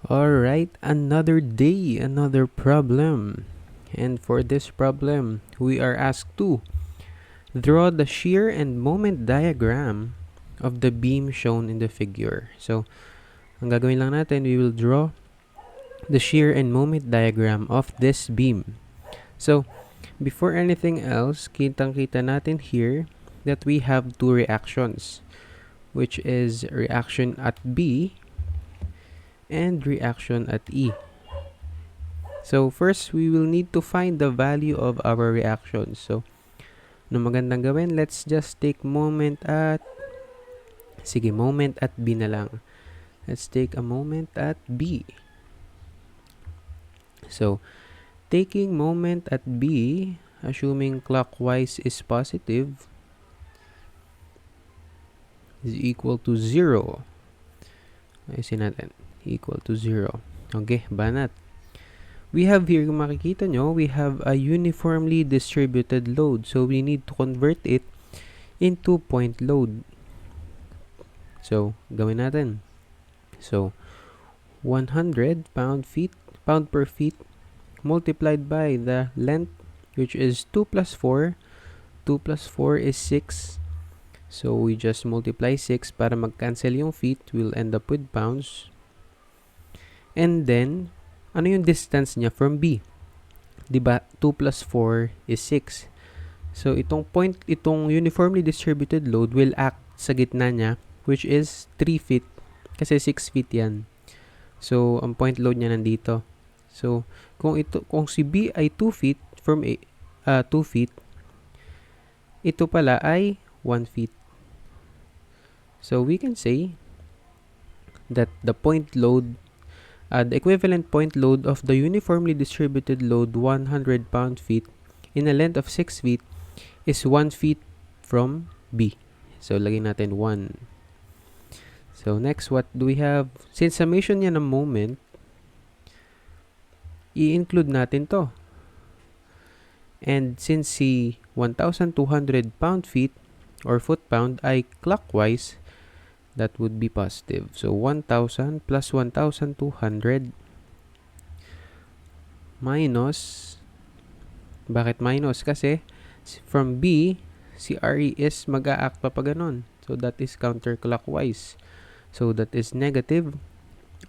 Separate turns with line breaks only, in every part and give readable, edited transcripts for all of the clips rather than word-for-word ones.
Alright, another day, another problem. And for this problem, we are asked to draw the shear and moment diagram of the beam shown in the figure. So, ang gagawin lang natin, we will draw the shear and moment diagram of this beam. So, before anything else, kitang-kita natin here that we have two reactions, which is reaction at B and reaction at E. So, first, we will need to find the value of our reactions. So, no magandang gawin, let's just take moment at B na lang. Let's take a moment at B. So, taking moment at B, assuming clockwise is positive, is equal to 0. Ayusin natin. Equal to 0. Okay, banat. We have here, kung makikita nyo, we have a uniformly distributed load. So, we need to convert it into point load. So, gawin natin. So, 100 pound per feet multiplied by the length, which is 2 plus 4. 2 plus 4 is 6. So, we just multiply 6 para mag-cancel yung feet. We'll end up with pounds. And then, ano yung distance niya from B? Diba, 2 plus 4 is 6. So, itong uniformly distributed load will act sa gitna niya, which is 3 feet. Kasi 6 feet yan. So, ang point load niya nandito. So, kung si B ay 2 feet from 2 feet, ito pala ay 1 feet. So, we can say that the point load, the equivalent point load of the uniformly distributed load 100 pound-feet in a length of 6 feet is 1 feet from B. So, lagyan natin 1. So, next, what do we have? Since summation niya ng moment, i-include natin to. And since si 1,200 pound-feet or foot-pound ay clockwise, that would be positive. So, 1,000 plus 1,200 minus, bakit minus? Kasi from B, si RE is mag-a-act pa ganon. So, that is counterclockwise. So, that is negative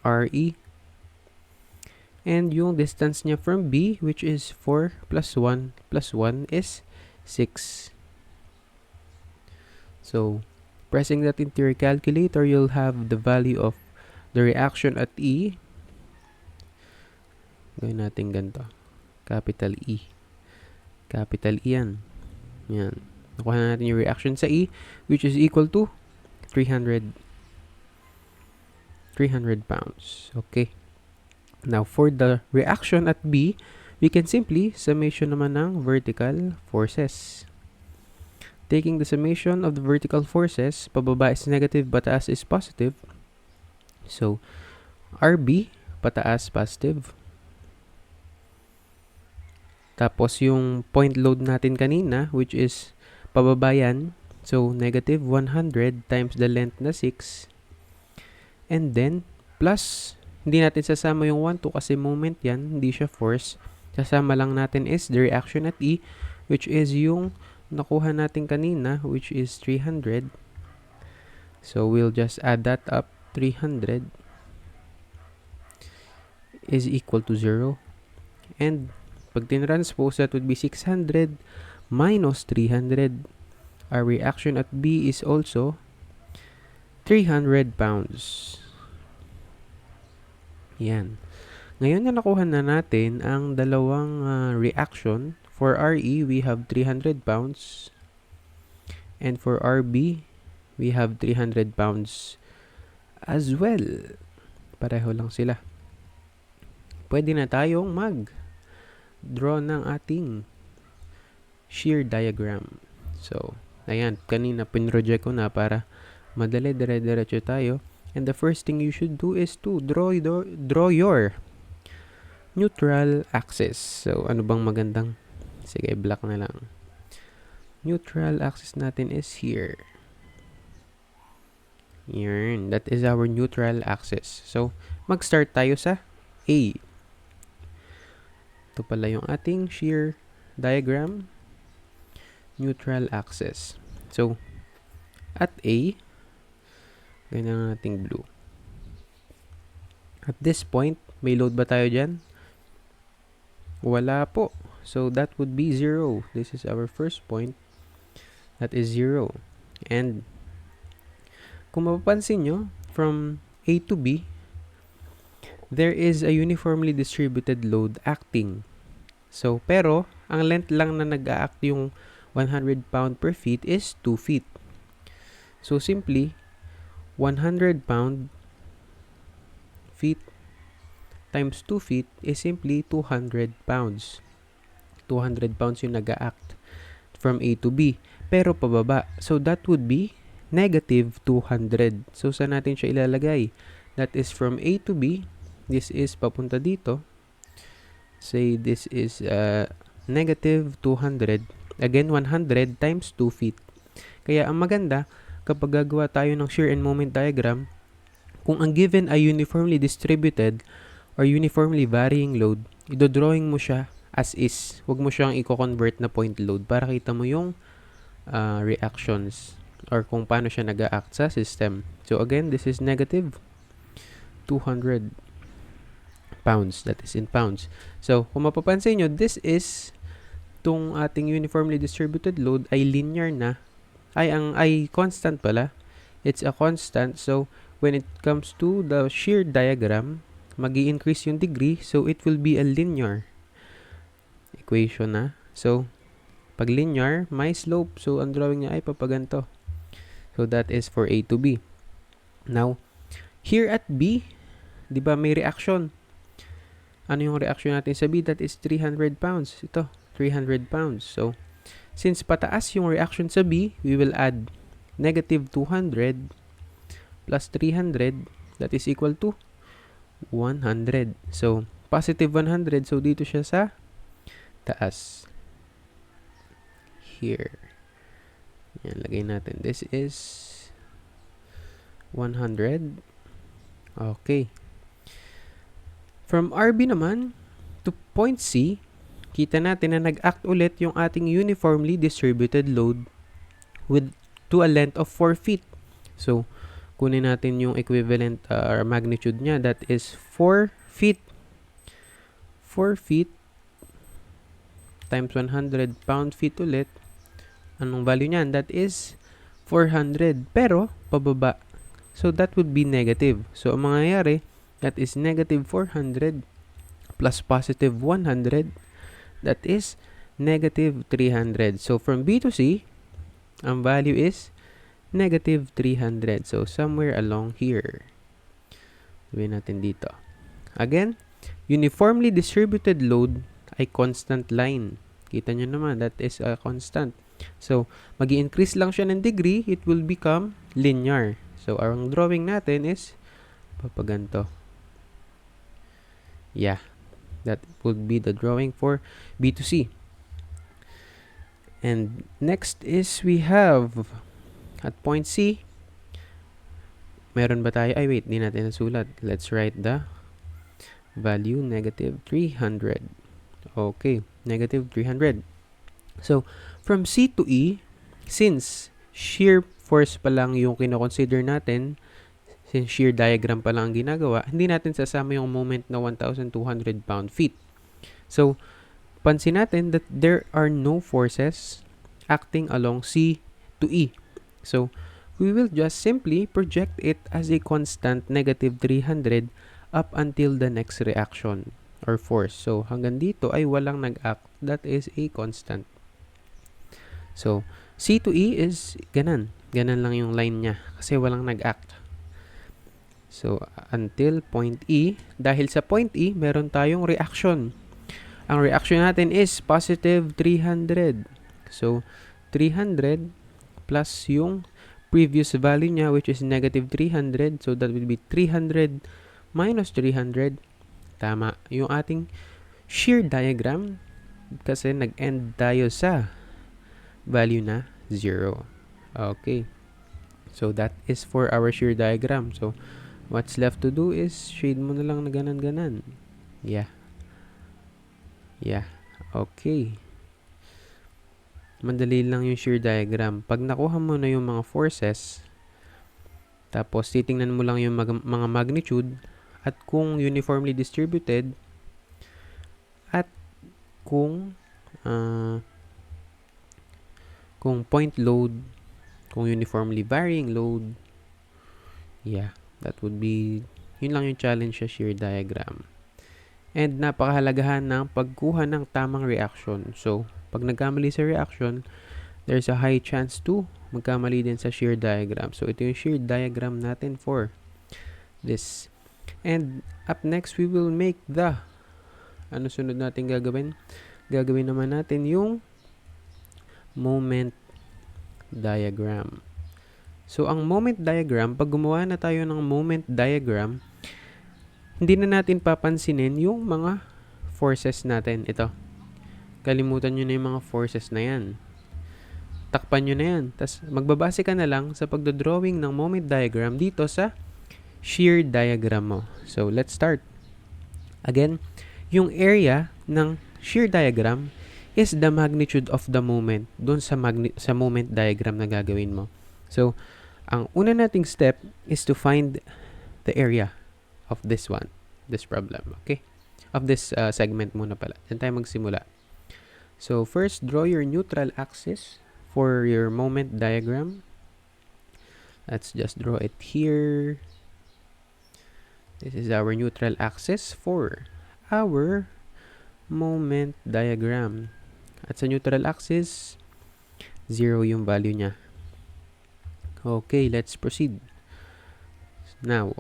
RE. And yung distance niya from B, which is 4 plus 1 is 6. So, pressing that into your calculator, you'll have the value of the reaction at E. Gawin natin ganito. Capital E. Capital E yan. Yan. Nakuha na natin yung reaction sa E, which is equal to 300 pounds. Okay. Now, for the reaction at B, we can simply summation naman ng vertical forces. Taking the summation of the vertical forces, pababa is negative, pataas is positive. So, RB, pataas, positive. Tapos, yung point load natin kanina, which is pababa yan. So, negative 100 times the length na 6. And then, plus, hindi natin sasama yung 1, 2 kasi moment yan, hindi siya force. Sasama lang natin is the reaction at E, which is yung nakuha natin kanina, which is 300. So, we'll just add that up. 300 is equal to 0. And, pag tinranspose, that would be 600 minus 300. Our reaction at B is also 300 pounds. Yan. Ngayon na nakuha na natin ang dalawang reaction. For RE, we have 300 pounds. And for RB, we have 300 pounds as well. Pareho lang sila. Pwede na tayong mag-draw ng ating shear diagram. So, ayan. Kanina pinroject ko na para madali, dire-diretso tayo. And the first thing you should do is to draw your neutral axis. So, ano bang magandang? Sige, black na lang. Neutral axis natin is here. Yan. That is our neutral axis. So, mag-start tayo sa A. Ito pala yung ating shear diagram, neutral axis. So, at A, ganyan ang ating blue. At this point, may load ba tayo dyan? Wala po. So, that would be 0. This is our first point. That is 0. And, kung mapapansin nyo, from A to B, there is a uniformly distributed load acting. So, pero, ang length lang na nag-a-act yung 100 pound per feet is 2 feet. So, simply, 100 pound feet times 2 feet is simply 200 pounds. 200 pounds yung nag-a-act from A to B. Pero pababa. So, that would be negative 200. So, saan natin siya ilalagay? That is from A to B. This is papunta dito. Say this is negative 200. Again, 100 times 2 feet. Kaya ang maganda, kapag gagawa tayo ng shear and moment diagram, kung ang given ay uniformly distributed or uniformly varying load, idodrawing mo siya as is. Huwag mo siyang i-convert na point load para kita mo yung reactions or kung paano siya nag-a-act sa system. So again, this is negative 200 pounds. That is in pounds. So, kung mapapansin nyo, this is tung ating uniformly distributed load ay linear na. Ay constant pala. It's a constant. So, when it comes to the shear diagram, magi-increase yung degree. So, it will be a linear equation na. So, pag linear, may slope. So, ang drawing niya ay papaganto. So, that is for A to B. Now, here at B, di ba may reaction? Ano yung reaction natin sa B? That is 300 pounds. Ito, 300 pounds. So, since pataas yung reaction sa B, we will add negative 200 plus 300. That is equal to 100. So, positive 100. So, dito siya sa taas. Here. Yan, lagay natin. This is 100. Okay. From RB naman to point C, kita natin na nag-act ulit yung ating uniformly distributed load to a length of 4 feet. So, kunin natin yung equivalent or magnitude niya. That is 4 feet. 4 feet times 100 pound-feet ulit. Anong value niyan? That is 400. Pero, pababa. So, that would be negative. So, ang mangyayari, that is negative 400 plus positive 100. That is negative 300. So, from B to C, ang value is negative 300. So, somewhere along here. Sabihin natin dito. Again, uniformly distributed load ay constant line. Kita nyo naman, that is a constant. So, magi-increase lang siya ng degree, it will become linear. So, ang drawing natin is papaganto. Yeah, that would be the drawing for B to C. And next is we have at point C. Meron ba tayo? Ay, wait, di natin nasulat. Let's write the value, negative 300. Okay, negative 300. So, from C to E, since shear force pa lang yung kinoconsider natin, since shear diagram pa lang ang ginagawa, hindi natin sasama yung moment na 1,200 pound-feet. So, pansin natin that there are no forces acting along C to E. So, we will just simply project it as a constant negative 300 up until the next reaction or force. So, hanggang dito ay walang nag-act. That is a constant. So, C to E is ganan. Ganan lang yung line niya kasi walang nag-act. So, until point E, dahil sa point E, meron tayong reaction. Ang reaction natin is positive 300. So, 300 plus yung previous value niya, which is negative 300. So, that will be 300 minus 300. Tama. Yung ating shear diagram, kasi nag-end tayo sa value na 0. Okay. So, that is for our shear diagram. So, What's left to do is shade mo na lang na ganan-ganan. Yeah. Okay. Madali lang yung shear diagram. Pag nakuha mo na yung mga forces, tapos titingnan mo lang yung mga magnitude at kung uniformly distributed at kung point load, kung uniformly varying load, that would be, yun lang yung challenge sa shear diagram. And napakahalagahan ng pagkuha ng tamang reaction. So, pag nagkamali sa reaction, there's a high chance to magkamali din sa shear diagram. So, ito yung shear diagram natin for this. And up next, we will make the, ano sunod natin gagawin? Gagawin naman natin yung moment diagram. So, ang moment diagram, pag gumawa na tayo ng moment diagram, hindi na natin papansinin yung mga forces natin. Ito. Kalimutan nyo na yung mga forces na yan. Takpan nyo na yan. Tapos, magbabase ka na lang sa pagdodrawing ng moment diagram dito sa shear diagram mo. So, let's start. Again, yung area ng shear diagram is the magnitude of the moment doon sa moment diagram na gagawin mo. So, ang una nating step is to find the area of this problem, okay? Of this segment muna pala. Diyan tayo magsimula. So, first, draw your neutral axis for your moment diagram. Let's just draw it here. This is our neutral axis for our moment diagram. At sa neutral axis, 0 yung value niya. Okay, let's proceed. Now,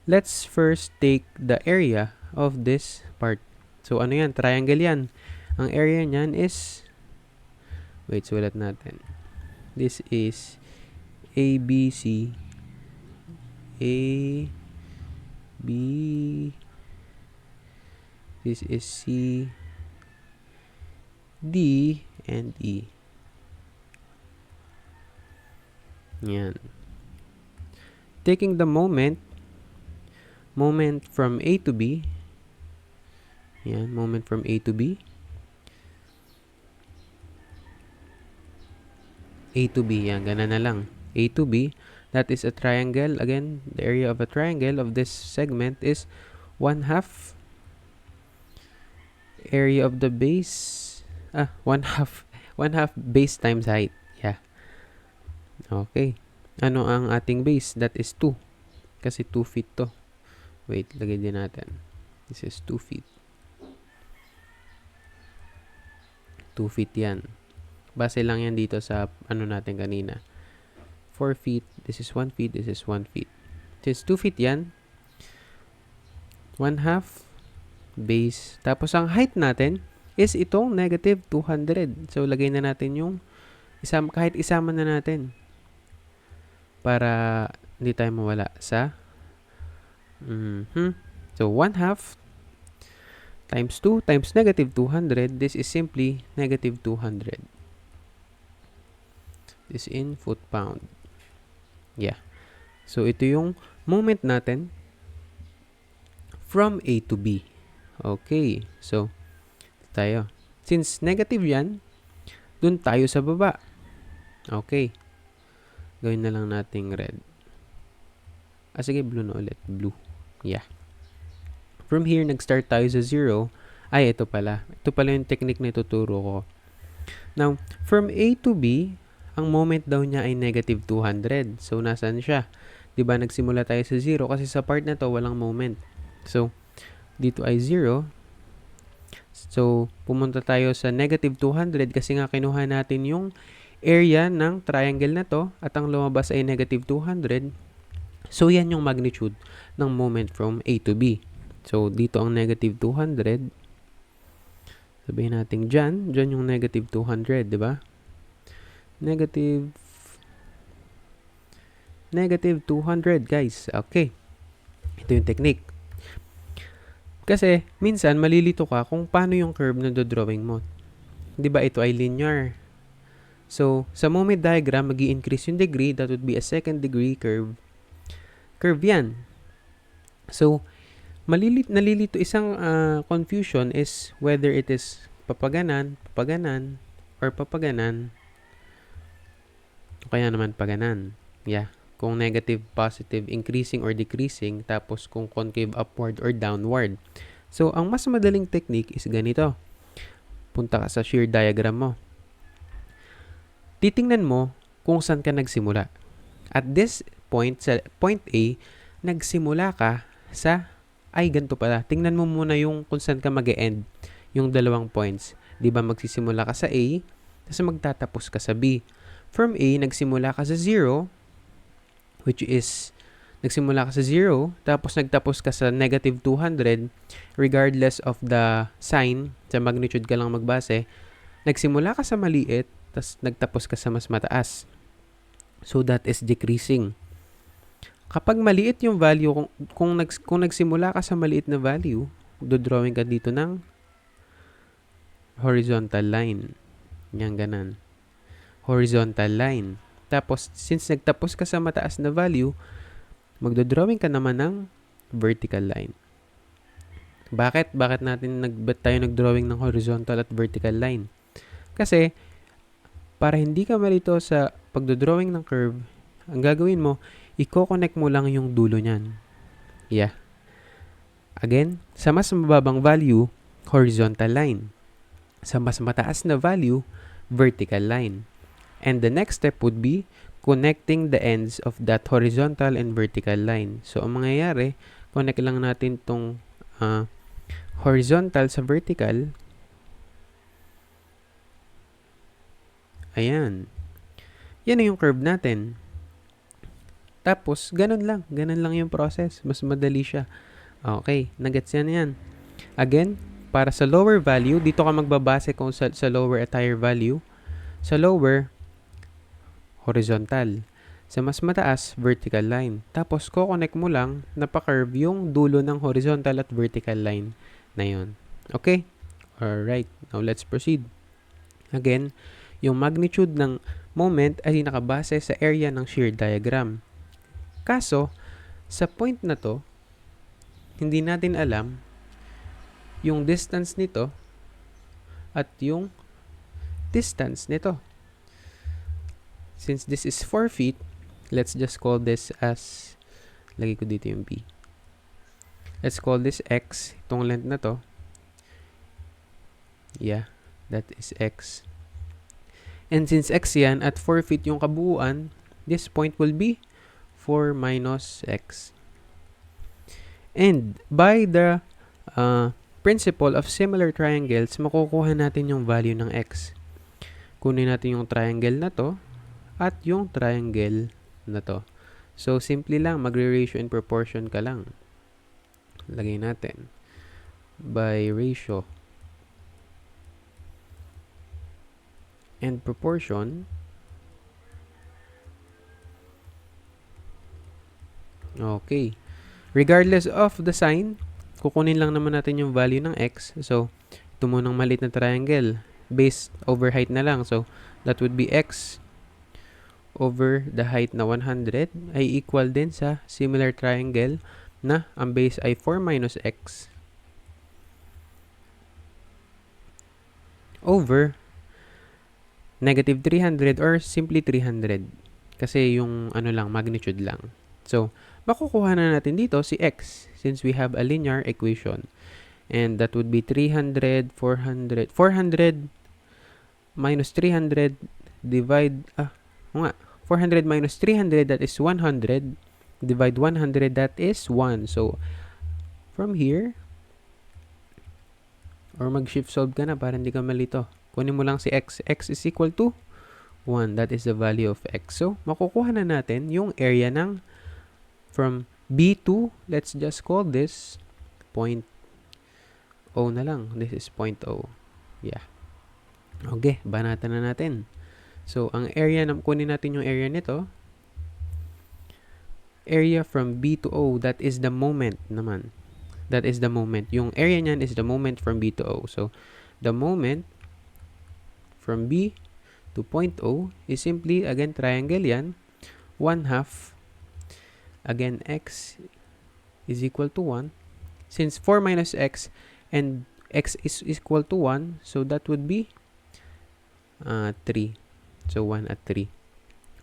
let's first take the area of this part. So, ano yan? Triangle yan. Ang area niyan is, wait, sulat natin. This is ABC, A, B, this is C, D, and E. Yan. Taking the moment from A to B. Yan, moment from A to B. A to B, yan, ganun na lang. A to B, that is a triangle. Again, the area of a triangle of this segment is 1/2 area of the base. 1/2 base times height. Yeah. Okay. Ano ang ating base? That is 2. Kasi 2 feet to. Wait, lagay din natin. This is 2 feet. 2 feet yan. Base lang yan dito sa ano natin kanina. 4 feet. This is 1 feet. This is 1 feet. Since 2 feet yan, 1/2 base. Tapos ang height natin is itong negative 200. So, lagay na natin yung kahit isama na natin para hindi tayo mawala sa So, 1/2 times 2 times negative 200. This is simply negative 200. This in foot-pound. Yeah. So, ito yung moment natin from A to B. Okay. So, tayo. Since negative yan, dun tayo sa baba. Okay. Gawin na lang nating red. Sige, blue na ulit. Blue. Yeah. From here, nag-start tayo sa 0. Ay, ito pala. Ito pala yung technique na ituturo ko. Now, from A to B, ang moment daw niya ay negative 200. So, nasaan siya? Diba, nagsimula tayo sa 0 kasi sa part na to, walang moment. So, dito ay 0. So, pumunta tayo sa negative 200 kasi nga kinuha natin yung area ng triangle na to at ang lumabas ay negative 200. So, yan yung magnitude ng moment from A to B. So, dito ang negative 200. Sabihin natin dyan yung negative 200, di ba? Negative 200, guys. Okay. Ito yung technique. Kasi, minsan, malilito ka kung paano yung curve na dodrawing mo. Di ba ito ay linear? So, sa moment diagram, mag-i-increase yung degree. That would be a second degree curve. Curve yan. So, nalilito isang confusion is whether it is papaganan, or papaganan, o kaya naman paganan. Yeah. Kung negative, positive, increasing or decreasing, tapos kung concave upward or downward. So, ang mas madaling technique is ganito. Punta ka sa shear diagram mo. Titingnan mo kung saan ka nagsimula. At this point, sa point A, nagsimula ka sa, ay ganito pala. Tingnan mo muna yung kung saan ka mag-e-end, yung dalawang points. Di ba magsisimula ka sa A, tapos magtatapos ka sa B. From A, nagsimula ka sa 0, which is, nagsimula ka sa 0, tapos nagtapos ka sa negative 200, regardless of the sign, sa magnitude ka lang magbase, nagsimula ka sa maliit, tapos nagtapos ka sa mas mataas. So, that is decreasing. Kapag maliit yung value, kung nagsimula ka sa maliit na value, dodrawing ka dito ng horizontal line. Yan, ganan. Horizontal line. Tapos, since nagtapos ka sa mataas na value, magdodrawing ka naman ng vertical line. Bakit? Ba't tayo nagdrawing ng horizontal at vertical line? Kasi, para hindi ka malito sa pagdodrawing ng curve, ang gagawin mo, i-connect mo lang yung dulo niyan. Yeah. Again, sa mas mababang value, horizontal line. Sa mas mataas na value, vertical line. And the next step would be connecting the ends of that horizontal and vertical line. So, ang mangyayari, connect lang natin tong horizontal sa vertical. Ayan. Yan na yung curve natin. Tapos, ganun lang yung process. Mas madali siya. Okay, nagets yan. Again, para sa lower value, dito ka magbabase kung sa lower at higher value. Sa lower, horizontal. Sa mas mataas, vertical line. Tapos, ko-connect mo lang, napaka-curve yung dulo ng horizontal at vertical line na yun. Okay? Alright, now let's proceed. Again, yung magnitude ng moment ay nakabase sa area ng shear diagram. Kaso, sa point na to, hindi natin alam yung distance nito at yung distance nito. Since this is 4 feet, let's just call this as, lagay ko dito yung B. Let's call this X, itong length na to. Yeah, that is X. And since X yan, at 4 feet yung kabuuan, this point will be 4 minus X. And by the principle of similar triangles, makukuha natin yung value ng X. Kunin natin yung triangle na to, at yung triangle na to. So, simply lang, magre-ratio and proportion ka lang. Lagay natin. By ratio and proportion. Okay. Regardless of the sign, kukunin lang naman natin yung value ng X. So, ito munang maliit na triangle. Base over height na lang. So, that would be X over the height na 100 ay equal din sa similar triangle na ang base ay 4 minus X over negative 300 or simply 300 kasi yung ano lang, magnitude lang. So, makukuha na natin dito si X since we have a linear equation. And that would be 400 minus 300 divide 400 minus 300, that is 100. Divide 100, that is 1. So, from here, or mag-shift solve ka na para hindi ka malito. Kunin mo lang si X. X is equal to 1. That is the value of X. So, makukuha na natin yung area ng from B to, let's just call this point O na lang. This is point O. Yeah. Okay, banatan na natin. So, ang area, kunin natin yung area nito. Area from B to O, that is the moment naman. That is the moment. Yung area niyan is the moment from B to O. So, the moment from B 2.0 is simply, again, triangle yan. 1/2. Again, x is equal to 1. Since 4 minus x and x is equal to 1, so that would be 3. So, 1 at 3.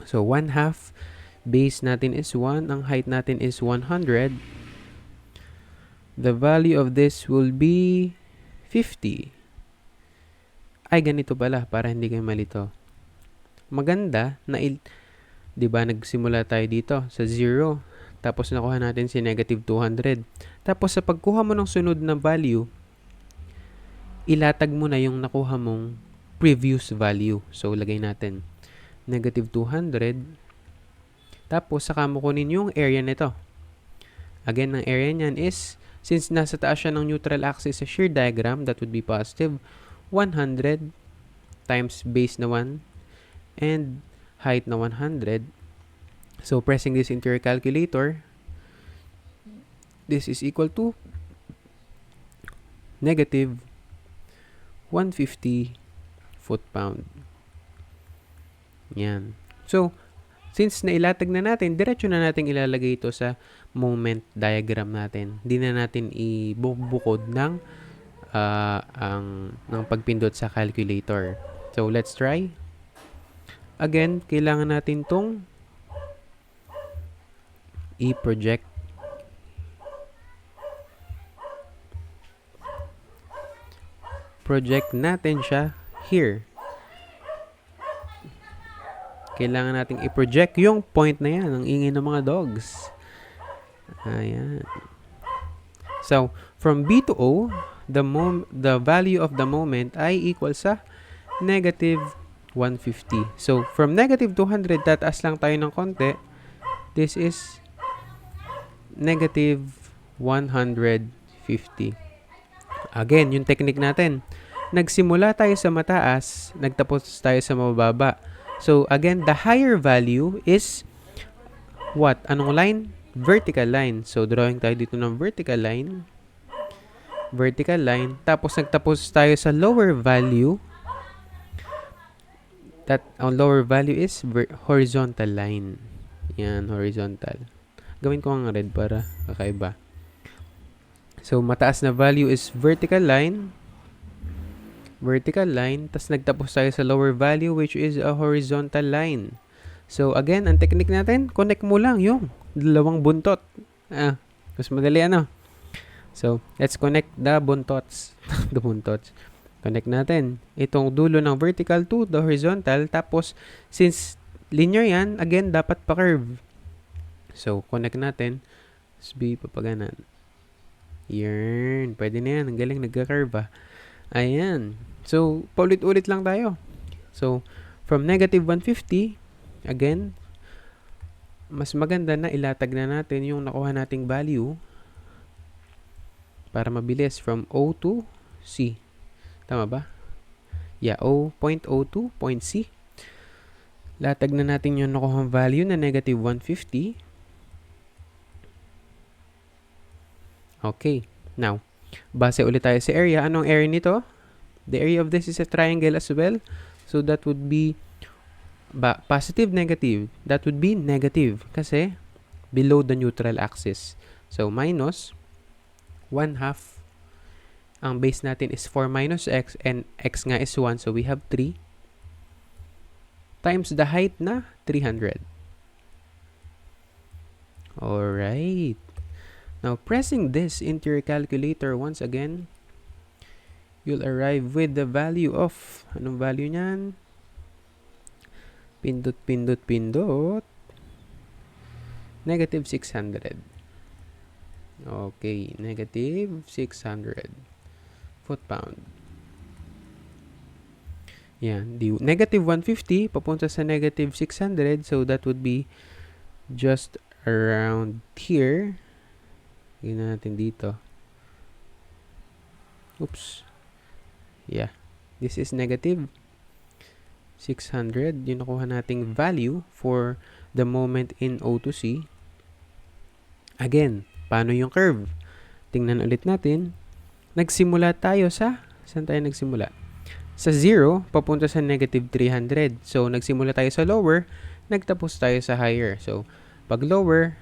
So, 1/2. Base natin is 1. Ang height natin is 100. The value of this will be 50. Ay, ganito pala, para hindi kayo malito. Maganda na, di ba, nagsimula tayo dito sa 0. Tapos, nakuha natin si negative 200. Tapos, sa pagkuha mo ng sunod na value, ilatag mo na yung nakuha mong previous value. So, lagay natin negative 200. Tapos, saka mo kunin yung area nito. Again, ang area niyan is, since nasa taas siya ng neutral axis sa shear diagram, that would be positive 100 times base na 1 and height na 100. So, pressing this into your calculator, this is equal to negative 150 foot-pound. Yan. So, since nailatag na natin, diretso na natin ilalagay ito sa moment diagram natin. Hindi na natin ibubukod ng pagpindot sa calculator. So, let's try. Again, kailangan natin tong i-project. Project natin siya here. Kailangan nating i-project yung point na yan. Ang ingay ng mga dogs. Ayan. So, from B to O, the value of the moment ay equal sa negative 150. So, from negative 200, tataas lang tayo ng konti. This is negative 150. Again, yung technique natin. Nagsimula tayo sa mataas, nagtapos tayo sa mababa. So, again, the higher value is what? Anong line? Vertical line. So, drawing tayo dito ng vertical line. Vertical line. Tapos, nagtapos tayo sa lower value. That ang lower value is horizontal line. Yan, horizontal. Gawin ko ang red para kakaiba. So, mataas na value is vertical line. Vertical line. Tapos, nagtapos tayo sa lower value which is a horizontal line. So, again, ang technique natin, connect mo lang yung dalawang buntot. Mas madali ano. So, let's connect the buntots. The buntots. Connect natin itong dulo ng vertical to the horizontal. Tapos, since linear yan, again, dapat pa-curve. So, connect natin. SB, papaganan. Yan. Pwede na yan. Ang galing, nagka-curve Ayan. So, paulit-ulit lang tayo. So, from negative 150, again, mas maganda na ilatag na natin yung nakuha nating value para mabilis from O to C. Tama ba? Yeah, point O to point C. Latag na natin yung nakuha value na negative 150. Okay. Now, base ulit tayo sa area. Anong area nito? The area of this is a triangle as well. So, that would be positive, negative. That would be negative kasi below the neutral axis. So, minus 1/2. Ang base natin is 4 minus x and x nga is 1. So, we have 3 times the height na 300. Alright. Now, pressing this into your calculator once again, you'll arrive with the value of, anong value niyan? Pindot, pindot, pindot. Negative 600. Okay, negative 600 foot-pound. Yan, negative 150 papunta sa negative 600. So, that would be just around here. Tingnan natin dito. Oops. Yeah. This is negative 600. Yung nakuha nating value for the moment in O to C. Again, paano yung curve? Tingnan ulit natin. Nagsimula tayo sa, saan tayo nagsimula? sa 0, papunta sa negative 300. So, nagsimula tayo sa lower, nagtapos tayo sa higher. So, pag lower,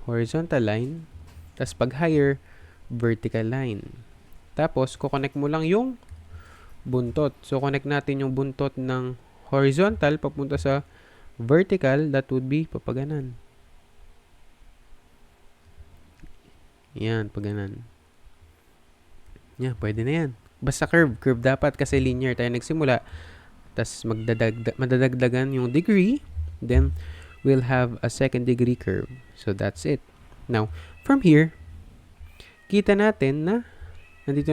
horizontal line, tas pag higher, vertical line. Tapos, kukonect mo lang yung buntot. So, connect natin yung buntot ng horizontal papunta sa vertical. That would be papaganan. Yan, paganan. Yan, pwede na yan. Basta curve. Curve dapat kasi linear tayo nagsimula. Tas madadagdagan yung degree. Then, we'll have a second degree curve. So, that's it. Now, from here, kita natin na nandito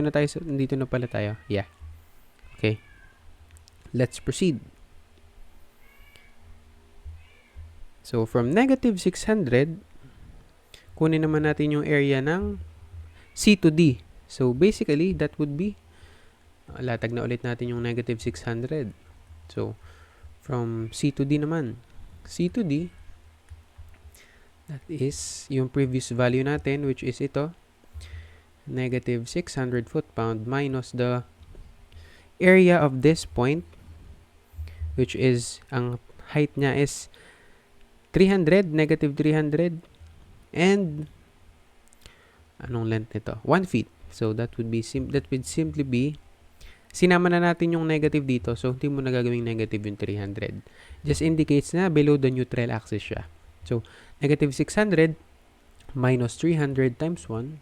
na pala tayo. Yeah. Okay. Let's proceed. So, from negative 600, kunin naman natin yung area ng C to D. So, basically, that would be, latag na ulit natin yung negative 600. So, from C to D naman. C to D, that is yung previous value natin, which is ito, negative 600 foot-pound minus the area of this point, which is, ang height niya is 300, negative 300, and anong length nito? 1 feet. So, that would simply be, sinama na natin yung negative dito, so hindi mo na gagawing negative yung 300. Just indicates na below the neutral axis siya. So, negative 600 minus 300 times 1,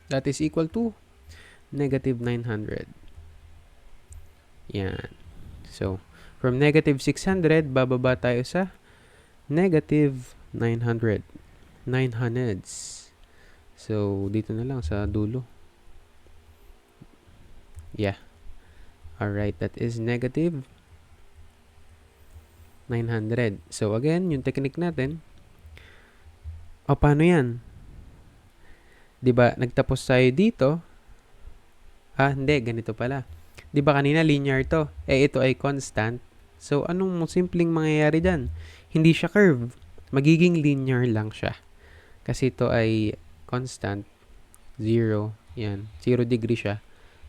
that is equal to negative 900. Yan. So, from negative 600, bababa tayo sa negative 900. 900s. So, dito na lang sa dulo. Yeah. Alright, that is negative 900. So, again, yung technique natin. O, paano yan? Diba, nagtapos tayo dito. Hindi, ganito pala. Diba kanina linear to? Ito ay constant. So, anong simpleng mangyayari dyan? Hindi siya curve. Magiging linear lang siya. Kasi ito ay constant. 0. Yan. 0 degree siya.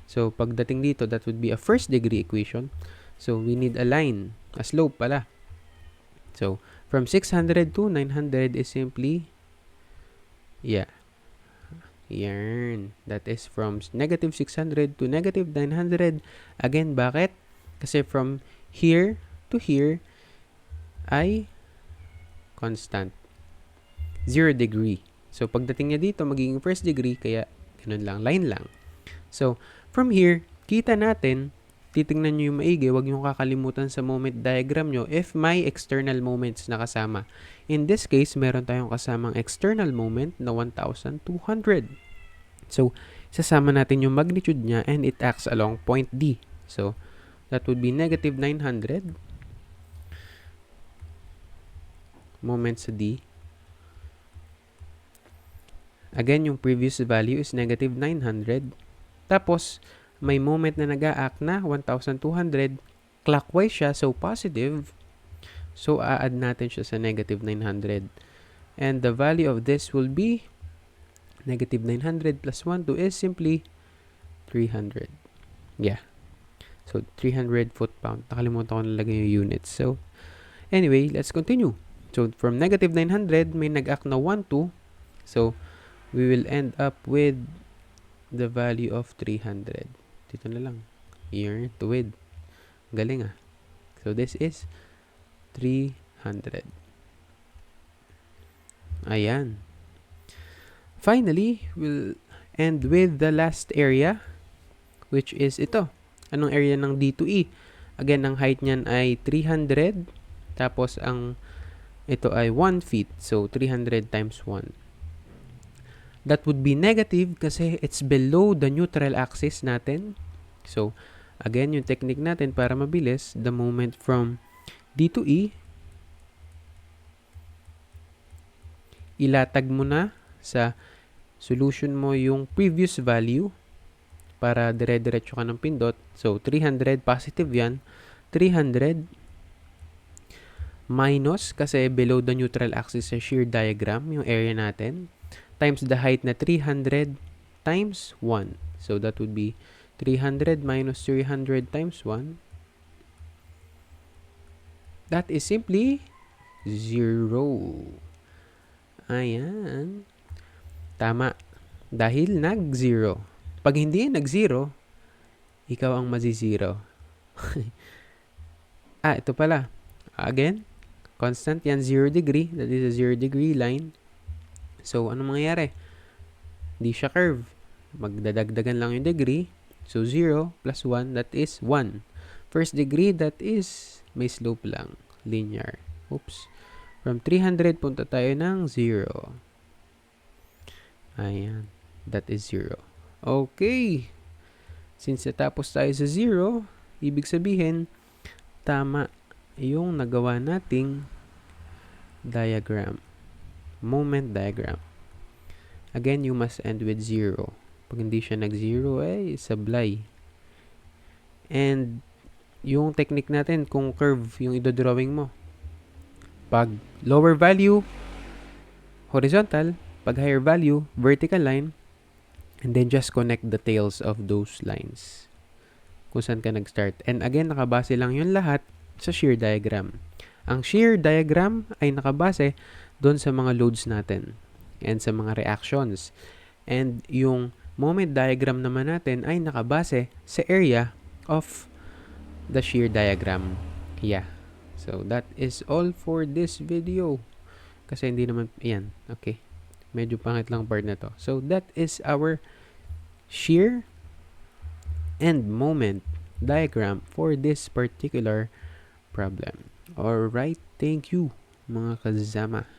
So, pagdating dito, that would be a first degree equation. So, we need a line. A slope pala. So, from 600 to 900 is simply, yeah. Yan. That is from negative 600 to negative 900. Again, bakit? Kasi from here to here ay constant. 0 degree. So, pagdating niya dito, magiging first degree, kaya ganun lang, line lang. So, from here, kita natin, titingnan nyo yung maigi, huwag nyo kakalimutan sa moment diagram nyo if may external moments na kasama. In this case, meron tayong kasamang external moment na 1,200. So, sasama natin yung magnitude niya and it acts along point D. So, that would be negative 900 moments sa D. Again, yung previous value is negative 900. Tapos, may moment na nag-a-act na 1,200. Clockwise siya, so positive. So, a-add natin siya sa negative 900. And the value of this will be negative 900 plus 1, 2 is simply 300. Yeah. So, 300 foot-pound. Nakalimutan ko nalagay yung units. So, anyway, let's continue. So, from negative 900, may nag-act na 1, 2. So, we will end up with the value of 300. Dito na lang. Here to with. Galing ah. So, this is 300. Ayan. Finally, we'll end with the last area, which is ito. Anong area ng D to E? Again, ang height niyan ay 300. Tapos, ito ay 1 feet. So, 300 times 1. That would be negative kasi it's below the neutral axis natin. So, again, yung technique natin para mabilis, the moment from D to E, ilatag mo na sa solution mo yung previous value para dire-diretso ka ng pindot. So, 300, positive yan. 300 minus, kasi below the neutral axis sa shear diagram, yung area natin, times the height na 300 times 1. So, that would be 300 minus 300 times 1, that is simply 0. Ayan. Tama. Dahil nag-0. Pag hindi nag-0, ikaw ang mazi-0. Ito pala. Again, constant yan, 0 degree. That is a 0 degree line. So, ano mangyayari? Hindi siya curve. Magdadagdagan lang yung degree. So, 0 plus 1, that is 1. First degree, that is may slope lang. Linear. Oops. From 300, punta tayo ng 0. Ayan. That is 0. Okay. Since natapos tayo sa 0, ibig sabihin, tama yung nagawa nating diagram. Moment diagram. Again, you must end with 0. Pag hindi siya nag-0, sablay. And, yung technique natin, kung curve yung idodrawing mo. Pag lower value, horizontal. Pag higher value, vertical line. And then just connect the tails of those lines. Kung saan ka nag-start. And again, nakabase lang yun lahat sa shear diagram. Ang shear diagram ay nakabase doon sa mga loads natin and sa mga reactions. And yung moment diagram naman natin ay nakabase sa area of the shear diagram. Yeah. So, that is all for this video. Kasi hindi naman, yan. Okay. Medyo pangit lang part na to. So, that is our shear and moment diagram for this particular problem. Alright, thank you mga kasama.